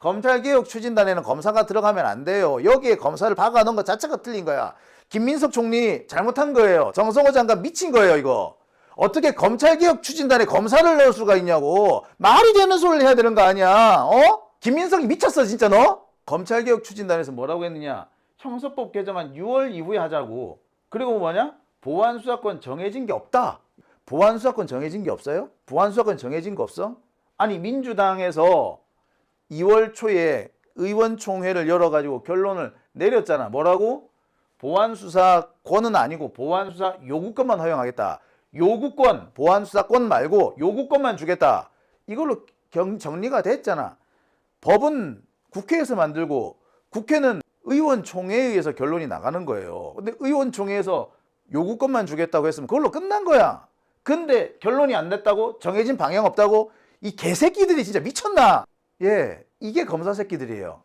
검찰개혁 추진단에는 검사가 들어가면 안 돼요. 여기에 검사를 박아놓은 것 자체가 틀린 거야. 김민석 총리 잘못한 거예요. 정성호 장관 미친 거예요, 이거. 어떻게 검찰개혁 추진단에 검사를 넣을 수가 있냐고. 말이 되는 소리를 해야 되는 거 아니야. 김민석이 미쳤어, 진짜 너? 검찰개혁 추진단에서 뭐라고 했느냐. 형사법 개정안 6월 이후에 하자고. 그리고 뭐냐? 보안수사권 정해진 게 없다. 보안수사권 정해진 게 없어요? 보안수사권 정해진 거 없어? 아니, 민주당에서 2월 초에 의원총회를 열어가지고 결론을 내렸잖아. 뭐라고? 보안수사권은 아니고 보안수사 요구권만 허용하겠다. 요구권, 보안수사권 말고 요구권만 주겠다. 이걸로 정리가 됐잖아. 법은 국회에서 만들고 국회는 의원총회에 의해서 결론이 나가는 거예요. 근데 의원총회에서 요구권만 주겠다고 했으면 그걸로 끝난 거야. 근데 결론이 안 냈다고? 정해진 방향 없다고? 이 개새끼들이 진짜 미쳤나? 예, 이게 검사 새끼들이에요.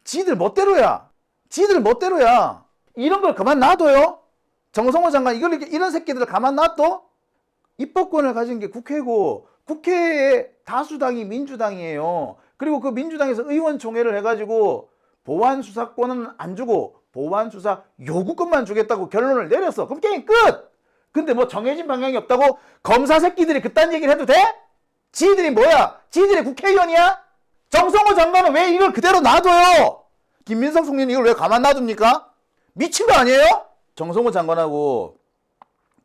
지들 멋대로야. 지들 멋대로야. 이런 걸 그만 놔둬요? 정성호 장관 이런 새끼들을 가만 놔둬? 입법권을 가진 게 국회고 국회의 다수당이 민주당이에요. 그리고 그 민주당에서 의원총회를 해가지고 보안수사권은 안 주고 보안수사 요구권만 주겠다고 결론을 내렸어. 그럼 게임 끝! 근데 뭐 정해진 방향이 없다고 검사 새끼들이 그딴 얘기를 해도 돼? 지들이 뭐야? 지들이 국회의원이야? 정성호 장관은 왜 이걸 그대로 놔둬요? 김민석 총리는 이걸 왜 가만 놔둡니까? 미친 거 아니에요? 정성호 장관하고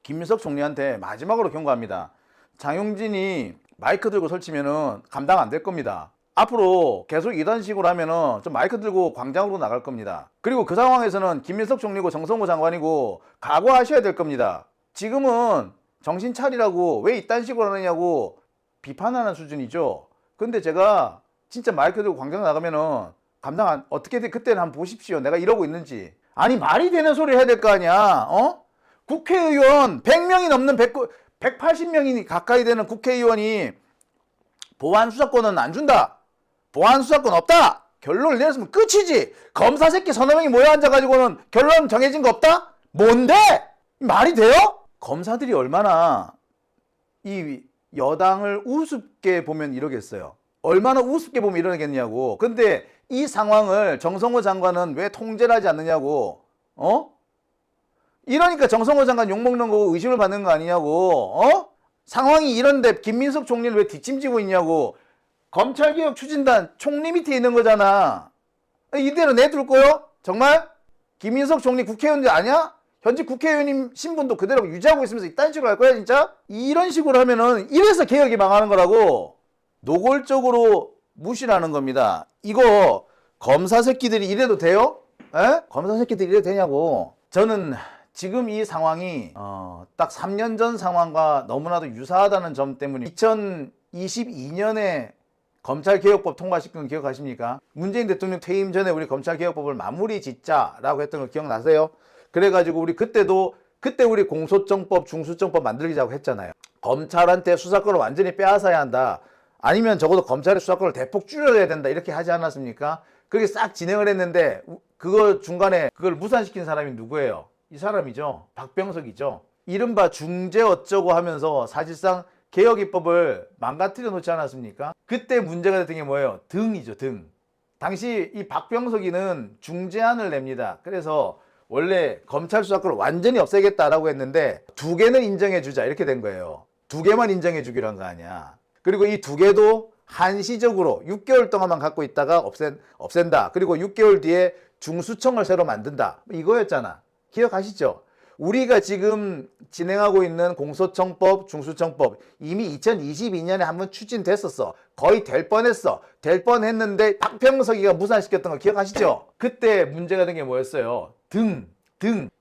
김민석 총리한테 마지막으로 경고합니다. 장용진이 마이크 들고 설치면은 감당 안 될 겁니다. 앞으로 계속 이런 식으로 하면은 좀 마이크 들고 광장으로 나갈 겁니다. 그리고 그 상황에서는 김민석 총리고 정성호 장관이고 각오하셔야 될 겁니다. 지금은 정신 차리라고 왜 이딴 식으로 하느냐고 비판하는 수준이죠. 근데 제가 진짜 마이크 들고 광장 나가면은 어떻게든 그때는 한번 보십시오. 내가 이러고 있는지. 아니, 말이 되는 소리 해야 될 거 아니야. 국회의원 100명이 넘는 180명이 가까이 되는 국회의원이 보안수사권은 안 준다. 보안수사권 없다. 결론을 내렸으면 끝이지. 검사 새끼 서너 명이 모여 앉아가지고는 결론 정해진 거 없다? 뭔데? 말이 돼요? 검사들이 얼마나 이 여당을 우습게 보면 이러겠어요. 얼마나 우습게 보면 이러겠냐고. 근데 이 상황을 정성호 장관은 왜 통제를 하지 않느냐고. 이러니까 정성호 장관 욕먹는 거고 의심을 받는 거 아니냐고. 상황이 이런데 김민석 총리는 왜 뒷짐지고 있냐고. 검찰개혁 추진단 총리 밑에 있는 거잖아. 이대로 내둘 거요? 정말? 김민석 총리 국회의원 아니야? 현직 국회의원님 신분도 그대로 유지하고 있으면서 이딴 식으로 할 거야 진짜? 이런 식으로 하면은 이래서 개혁이 망하는 거라고. 노골적으로 무시하는 겁니다. 이거 검사 새끼들이 이래도 돼요? 에? 검사 새끼들이 이래도 되냐고. 저는 지금 이 상황이 딱 3년 전 상황과 너무나도 유사하다는 점 때문에 2022년에 검찰개혁법 통과시킨 거 기억하십니까? 문재인 대통령 퇴임 전에 우리 검찰개혁법을 마무리 짓자라고 했던 거 기억나세요? 그래가지고 우리 그때 우리 공소청법, 중수청법 만들자고 했잖아요. 검찰한테 수사권을 완전히 빼앗아야 한다. 아니면 적어도 검찰의 수사권을 대폭 줄여야 된다. 이렇게 하지 않았습니까? 그렇게 싹 진행을 했는데 그거 중간에 그걸 무산시킨 사람이 누구예요? 이 사람이죠. 박병석이죠. 이른바 중재 어쩌고 하면서 사실상 개혁입법을 망가뜨려 놓지 않았습니까? 그때 문제가 됐던 게 뭐예요? 등이죠, 등. 당시 이 박병석이는 중재안을 냅니다. 그래서 원래 검찰 수사권을 완전히 없애겠다라고 했는데 2개는 인정해주자 이렇게 된 거예요. 2개만 인정해주기로 한 거 아니야. 그리고 이 2개도 한시적으로 6개월 동안만 갖고 있다가 없앤다. 그리고 6개월 뒤에 중수청을 새로 만든다. 이거였잖아. 기억하시죠? 우리가 지금 진행하고 있는 공소청법, 중수청법 이미 2022년에 한번 추진됐었어. 거의 될 뻔했어. 될 뻔했는데 박병석이가 무산시켰던 거 기억하시죠? 그때 문제가 된 게 뭐였어요? 등.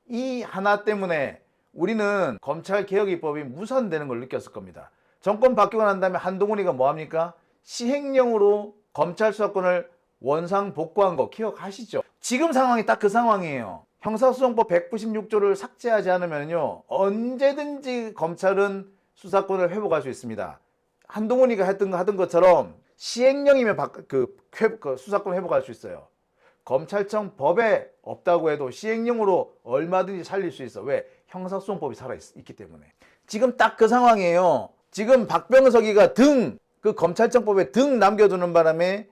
이 하나 때문에 우리는 검찰개혁입법이 무산되는 걸 느꼈을 겁니다. 정권 바뀌고 난 다음에 한동훈이가 뭐합니까? 시행령으로 검찰 수사권을 원상 복구한 거 기억하시죠? 지금 상황이 딱 그 상황이에요. 형사소송법 196조를 삭제하지 않으면요 언제든지 검찰은 수사권을 회복할 수 있습니다. 한동훈이가 하던 것처럼 시행령이면 수사권 회복할 수 있어요. 검찰청 법에 없다고 해도 시행령으로 얼마든지 살릴 수 있어. 왜? 형사소송법이 살아있기 때문에. 지금 딱 그 상황이에요. 지금 박병석이가 그 검찰청법에 등 남겨두는 바람에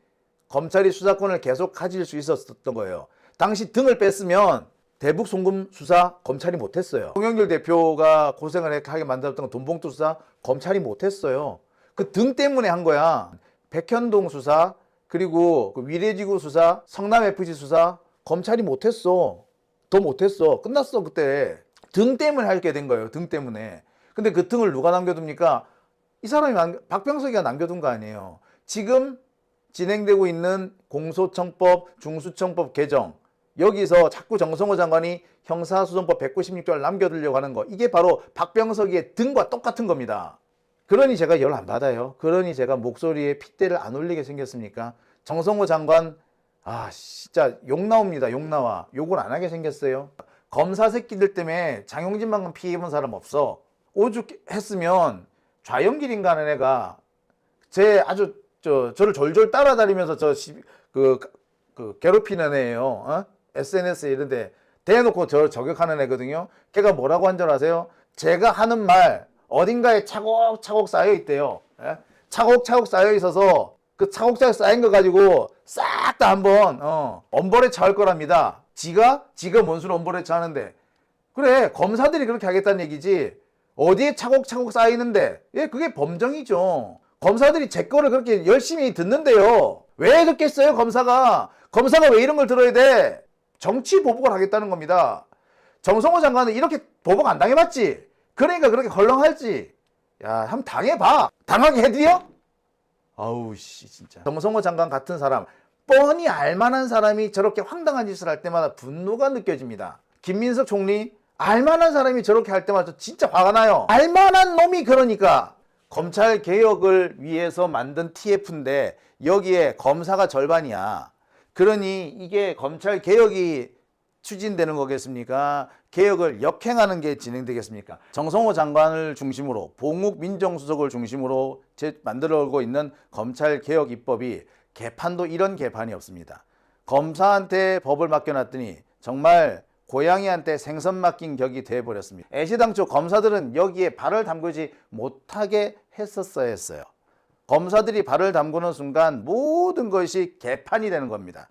검찰이 수사권을 계속 가질 수 있었던 거예요. 당시 등을 뺐으면 대북 송금 수사 검찰이 못했어요. 송영길 대표가 고생을 하게 만들었던 돈봉투 수사 검찰이 못했어요. 그 등 때문에 한 거야. 백현동 수사, 그리고 그 위례지구 수사, 성남FC 수사 검찰이 못했어. 더 못했어. 끝났어 그때. 등 때문에 하게 된 거예요. 등 때문에. 근데 그 등을 누가 남겨둡니까? 이 사람이 박병석이가 남겨둔 거 아니에요. 지금 진행되고 있는 공소청법, 중수청법 개정, 여기서 자꾸 정성호 장관이 형사소송법 196조를 남겨두려고 하는 거, 이게 바로 박병석이의 등과 똑같은 겁니다. 그러니 제가 열 안 받아요. 그러니 제가 목소리에 핏대를 안 올리게 생겼습니까? 정성호 장관, 진짜 욕 나옵니다. 욕 나와. 욕을 안 하게 생겼어요. 검사 새끼들 때문에 장용진만큼 피해본 사람 없어. 오죽했으면 좌영길인가 하는 애가 저를 졸졸 따라다니면서 괴롭히는 애예요. SNS에 이런데 대놓고 저 저격하는 애거든요. 걔가 뭐라고 한 줄 아세요? 제가 하는 말 어딘가에 차곡차곡 쌓여 있대요. 차곡차곡 쌓여 있어서 그 차곡차곡 쌓인 거 가지고 싹 다 한번 엄벌에 처할 거랍니다. 지가 뭔 수로 엄벌에 처하는데. 그래, 검사들이 그렇게 하겠다는 얘기지. 어디에 차곡차곡 쌓이는데, 그게 범정이죠. 검사들이 제 거를 그렇게 열심히 듣는데요. 왜 듣겠어요, 검사가? 검사가 왜 이런 걸 들어야 돼? 정치 보복을 하겠다는 겁니다. 정성호 장관은 이렇게 보복 안 당해봤지? 그러니까 그렇게 헐렁할지. 야, 한번 당해봐. 당하게 해드려? 아우, 진짜. 정성호 장관 같은 사람, 뻔히 알만한 사람이 저렇게 황당한 짓을 할 때마다 분노가 느껴집니다. 김민석 총리, 알만한 사람이 저렇게 할 때마다 진짜 화가 나요. 알만한 놈이 그러니까. 검찰 개혁을 위해서 만든 TF인데 여기에 검사가 절반이야. 그러니 이게 검찰 개혁이 추진되는 거겠습니까? 개혁을 역행하는 게 진행되겠습니까? 정성호 장관을 중심으로 봉욱 민정수석을 중심으로 만들어오고 있는 검찰 개혁 입법이 개판도 이런 개판이 없습니다. 검사한테 법을 맡겨놨더니 정말 고양이한테 생선 맡긴 격이 돼버렸습니다. 애시당초 검사들은 여기에 발을 담그지 못하게 했었어야 했어요. 검사들이 발을 담그는 순간 모든 것이 개판이 되는 겁니다.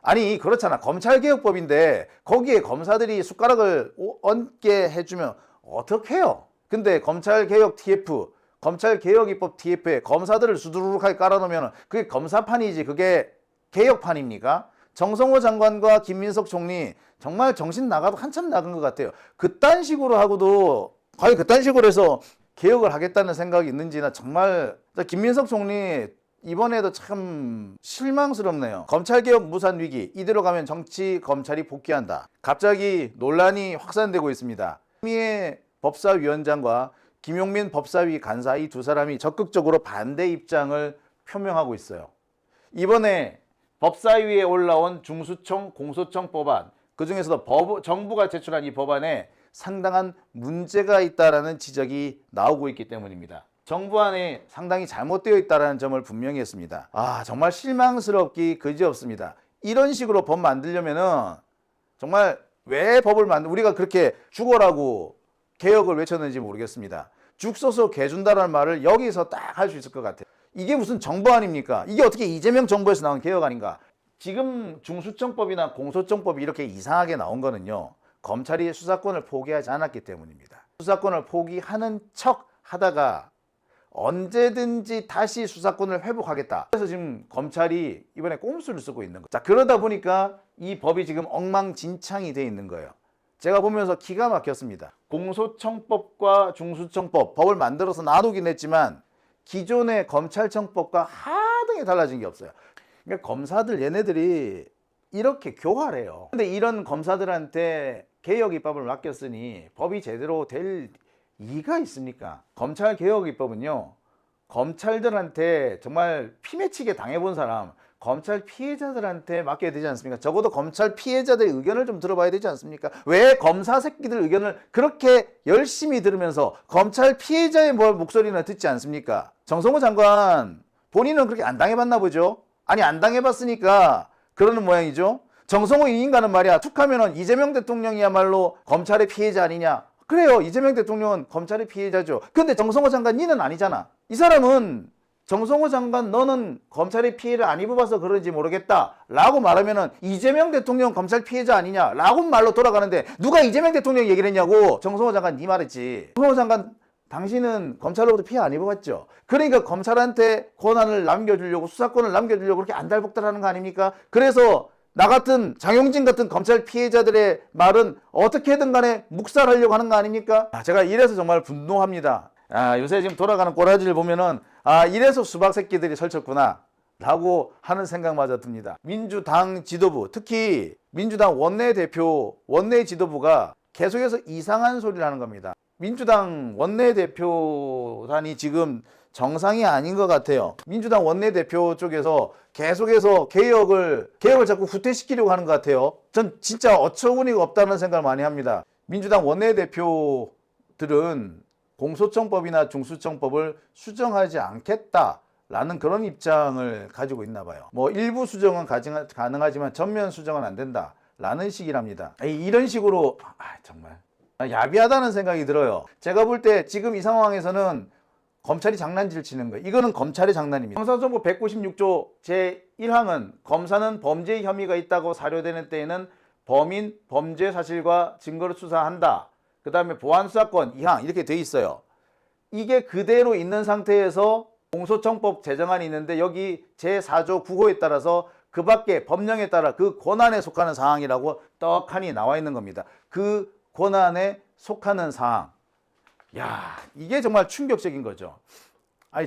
아니 그렇잖아. 검찰개혁법인데 거기에 검사들이 숟가락을 얹게 해주면 어떡해요? 근데 검찰개혁 TF, 검찰개혁입법 TF에 검사들을 수두룩하게 깔아놓으면 그게 검사판이지 그게 개혁판입니까? 정성호 장관과 김민석 총리 정말 정신 나가도 한참 나간 것 같아요. 그딴 식으로 하고도 과연 그딴 식으로 해서 개혁을 하겠다는 생각이 있는지나 정말. 김민석 총리 이번에도 참 실망스럽네요. 검찰개혁 무산위기, 이대로 가면 정치 검찰이 복귀한다. 갑자기 논란이 확산되고 있습니다. 추미애 법사위원장과 김용민 법사위 간사 이 두 사람이 적극적으로 반대 입장을 표명하고 있어요. 이번에 법사위에 올라온 중수청 공소청 법안, 그중에서도 정부가 제출한 이 법안에 상당한 문제가 있다라는 지적이 나오고 있기 때문입니다. 정부 안에 상당히 잘못되어 있다는 점을 분명히 했습니다. 정말 실망스럽기 그지없습니다. 이런 식으로 법 만들려면은 정말 왜 법을 우리가 그렇게 죽어라고 개혁을 외쳤는지 모르겠습니다. 죽 써서 개 준다라는 말을 여기서 딱 할 수 있을 것 같아요. 이게 무슨 정부안입니까? 이게 어떻게 이재명 정부에서 나온 개혁안인가? 지금 중수청법이나 공소청법이 이렇게 이상하게 나온 거는요, 검찰이 수사권을 포기하지 않았기 때문입니다. 수사권을 포기하는 척 하다가 언제든지 다시 수사권을 회복하겠다. 그래서 지금 검찰이 이번에 꼼수를 쓰고 있는 거예요. 자, 그러다 보니까 이 법이 지금 엉망진창이 돼 있는 거예요. 제가 보면서 기가 막혔습니다. 공소청법과 중수청법, 법을 만들어서 놔두긴 했지만 기존의 검찰청법과 하등이 달라진 게 없어요. 그러니까 검사들 얘네들이 이렇게 교활해요. 근데 이런 검사들한테 개혁 입법을 맡겼으니 법이 제대로 될 이가 있습니까? 검찰 개혁 입법은요, 검찰들한테 정말 피맺히게 당해본 사람, 검찰 피해자들한테 맡겨야 되지 않습니까? 적어도 검찰 피해자들의 의견을 좀 들어봐야 되지 않습니까? 왜 검사 새끼들 의견을 그렇게 열심히 들으면서 검찰 피해자의 목소리는 듣지 않습니까? 정성호 장관 본인은 그렇게 안 당해봤나 보죠? 아니 안 당해봤으니까 그러는 모양이죠. 정성호 이 인간은 말이야, 툭하면은 이재명 대통령이야말로 검찰의 피해자 아니냐? 그래요, 이재명 대통령은 검찰의 피해자죠. 근데 정성호 장관 니는 아니잖아. 이 사람은 정성호 장관 너는 검찰의 피해를 안 입어봐서 그런지 모르겠다 라고 말하면은 이재명 대통령 검찰 피해자 아니냐 라고 말로 돌아가는데 누가 이재명 대통령 얘기를 했냐고. 정성호 장관 니 말했지. 정성호 장관 당신은 검찰로부터 피해 안 입어봤죠. 그러니까 검찰한테 권한을 남겨주려고 수사권을 남겨주려고 그렇게 안달복달하는 거 아닙니까? 그래서 나 같은 장용진 같은 검찰 피해자들의 말은 어떻게든 간에 묵살하려고 하는 거 아닙니까? 제가 이래서 정말 분노합니다. 요새 지금 돌아가는 꼬라지를 보면은 이래서 수박 새끼들이 설쳤구나 라고 하는 생각마저 듭니다. 민주당 지도부, 특히 민주당 원내대표, 원내 지도부가 계속해서 이상한 소리를 하는 겁니다. 민주당 원내대표단이 지금 정상이 아닌 것 같아요. 민주당 원내대표 쪽에서 계속해서 개혁을 자꾸 후퇴시키려고 하는 것 같아요. 전 진짜 어처구니가 없다는 생각을 많이 합니다. 민주당 원내대표들은 공소청법이나 중수청법을 수정하지 않겠다라는 그런 입장을 가지고 있나 봐요. 뭐 일부 수정은 가능하지만 전면 수정은 안 된다라는 식이랍니다. 이런 식으로 정말 야비하다는 생각이 들어요. 제가 볼 때 지금 이 상황에서는 검찰이 장난질 치는 거예요. 이거는 검찰의 장난입니다. 형사소송법 196조 제1항은 검사는 범죄 혐의가 있다고 사료되는 때에는 범인 범죄 사실과 증거를 수사한다. 그 다음에 보안수사권 2항 이렇게 돼 있어요. 이게 그대로 있는 상태에서 공소청법 제정안이 있는데 여기 제4조 9호에 따라서 그 밖에 법령에 따라 그 권한에 속하는 사항이라고 떡하니 나와 있는 겁니다. 그 권한에 속하는 사항. 야, 이게 정말 충격적인 거죠.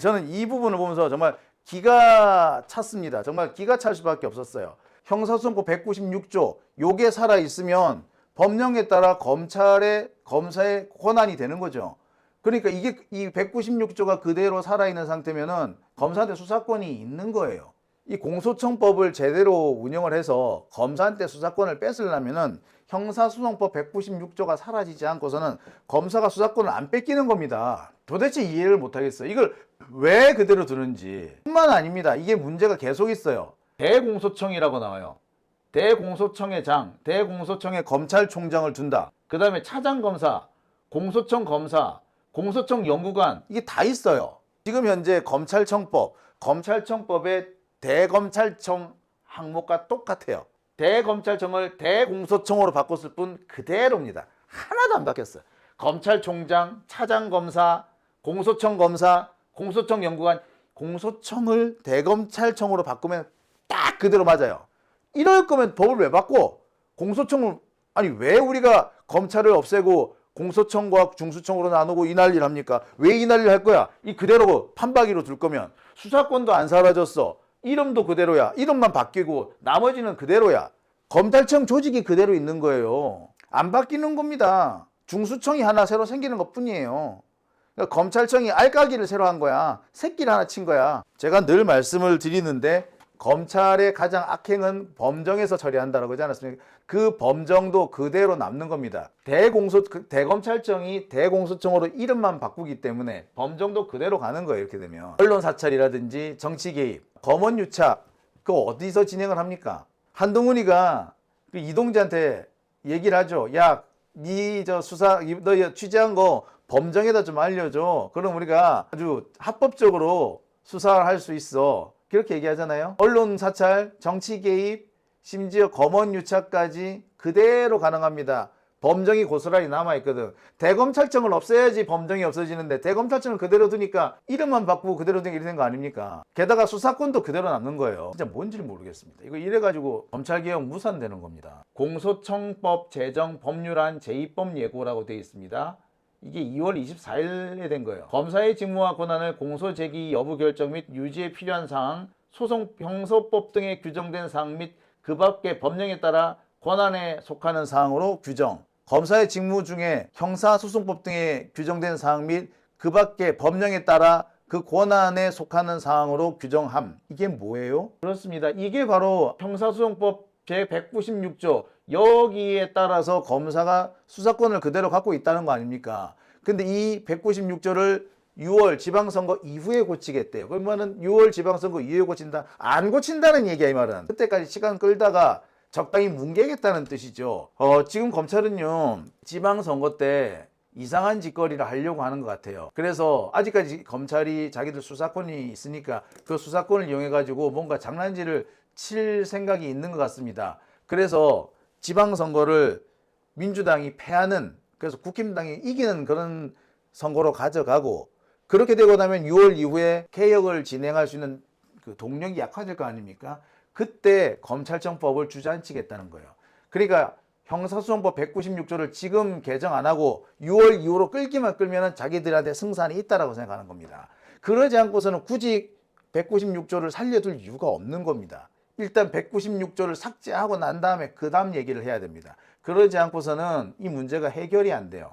저는 이 부분을 보면서 정말 기가 찼습니다. 정말 기가 찰 수밖에 없었어요. 형사소송법 196조 요게 살아 있으면 법령에 따라 검사의 권한이 되는 거죠. 그러니까 이게 이 196조가 그대로 살아있는 상태면은 검사한테 수사권이 있는 거예요. 이 공소청법을 제대로 운영을 해서 검사한테 수사권을 뺏으려면은 형사소송법 196조가 사라지지 않고서는 검사가 수사권을 안 뺏기는 겁니다. 도대체 이해를 못하겠어요. 이걸 왜 그대로 두는지. 뿐만 아닙니다. 이게 문제가 계속 있어요. 대공소청이라고 나와요. 대공소청의 장, 대공소청의 검찰총장을 둔다. 그 다음에 차장검사, 공소청 검사, 공소청 연구관 이게 다 있어요. 지금 현재 검찰청법의 대검찰청 항목과 똑같아요. 대검찰청을 대공소청으로 바꿨을 뿐 그대로입니다. 하나도 안 바뀌었어요. 검찰총장, 차장검사, 공소청 검사, 공소청 연구관, 공소청을 대검찰청으로 바꾸면 딱 그대로 맞아요. 이럴 거면 법을 왜 바꿔? 공소청을 왜 우리가 검찰을 없애고 공소청과 중수청으로 나누고 이 난리를 합니까? 왜 이 난리를 할 거야? 이 그대로 판박이로 둘 거면 수사권도 안 사라졌어. 이름도 그대로야. 이름만 바뀌고 나머지는 그대로야. 검찰청 조직이 그대로 있는 거예요. 안 바뀌는 겁니다. 중수청이 하나 새로 생기는 것뿐이에요. 그러니까 검찰청이 알까기를 새로 한 거야. 새끼를 하나 친 거야. 제가 늘 말씀을 드리는데 검찰의 가장 악행은 범정에서 처리한다라고 하지 않았습니까? 그 범정도 그대로 남는 겁니다. 대검찰청이 대공소청으로 이름만 바꾸기 때문에 범정도 그대로 가는 거예요. 이렇게 되면 언론 사찰이라든지 정치 개입, 검언 유착 그거 어디서 진행을 합니까? 한동훈이가 그 이동재한테 얘기를 하죠. 야, 니 저 수사 너 취재한 거 범정에다 좀 알려줘. 그럼 우리가 아주 합법적으로 수사를 할 수 있어. 그렇게 얘기하잖아요. 언론 사찰, 정치 개입, 심지어 검언 유착까지 그대로 가능합니다. 범정이 고스란히 남아있거든. 대검찰청을 없애야지 범정이 없어지는데 대검찰청을 그대로 두니까 이름만 바꾸고 그대로 두니까 이렇게 된 거 아닙니까? 게다가 수사권도 그대로 남는 거예요. 진짜 뭔지를 모르겠습니다. 이거 이래가지고 검찰개혁 무산되는 겁니다. 공소청법 제정 법률안 제2법 예고라고 되어 있습니다. 이게 2월 24일에 된 거예요. 검사의 직무와 권한을 공소 제기 여부 결정 및 유지에 필요한 사항, 소송 형소법 등에 규정된 사항 및 그 밖의 법령에 따라 권한에 속하는 사항으로 규정. 검사의 직무 중에 형사소송법 등에 규정된 사항 및 그 밖의 법령에 따라 그 권한에 속하는 사항으로 규정함. 이게 뭐예요? 그렇습니다. 이게 바로 형사소송법 제196조 여기에 따라서 검사가 수사권을 그대로 갖고 있다는 거 아닙니까? 근데 이 196조를 6월 지방선거 이후에 고치겠대요. 그러면은 6월 지방선거 이후에 고친다? 안 고친다는 얘기야, 이 말은. 그때까지 시간 끌다가 적당히 뭉개겠다는 뜻이죠. 지금 검찰은요, 지방선거 때 이상한 짓거리를 하려고 하는 것 같아요. 그래서 아직까지 검찰이 자기들 수사권이 있으니까 그 수사권을 이용해 가지고 뭔가 장난질을 칠 생각이 있는 것 같습니다. 그래서 지방선거를 민주당이 패하는, 그래서 국힘당이 이기는 그런 선거로 가져가고, 그렇게 되고 나면 6월 이후에 개혁을 진행할 수 있는 그 동력이 약화될 거 아닙니까? 그때 검찰청법을 주저앉히겠다는 거예요. 그러니까 형사소송법 196조를 지금 개정 안 하고 6월 이후로 끌기만 끌면은 자기들한테 승산이 있다라고 생각하는 겁니다. 그러지 않고서는 굳이 196조를 살려둘 이유가 없는 겁니다. 일단 196조를 삭제하고 난 다음에 그 다음 얘기를 해야 됩니다. 그러지 않고서는 이 문제가 해결이 안 돼요.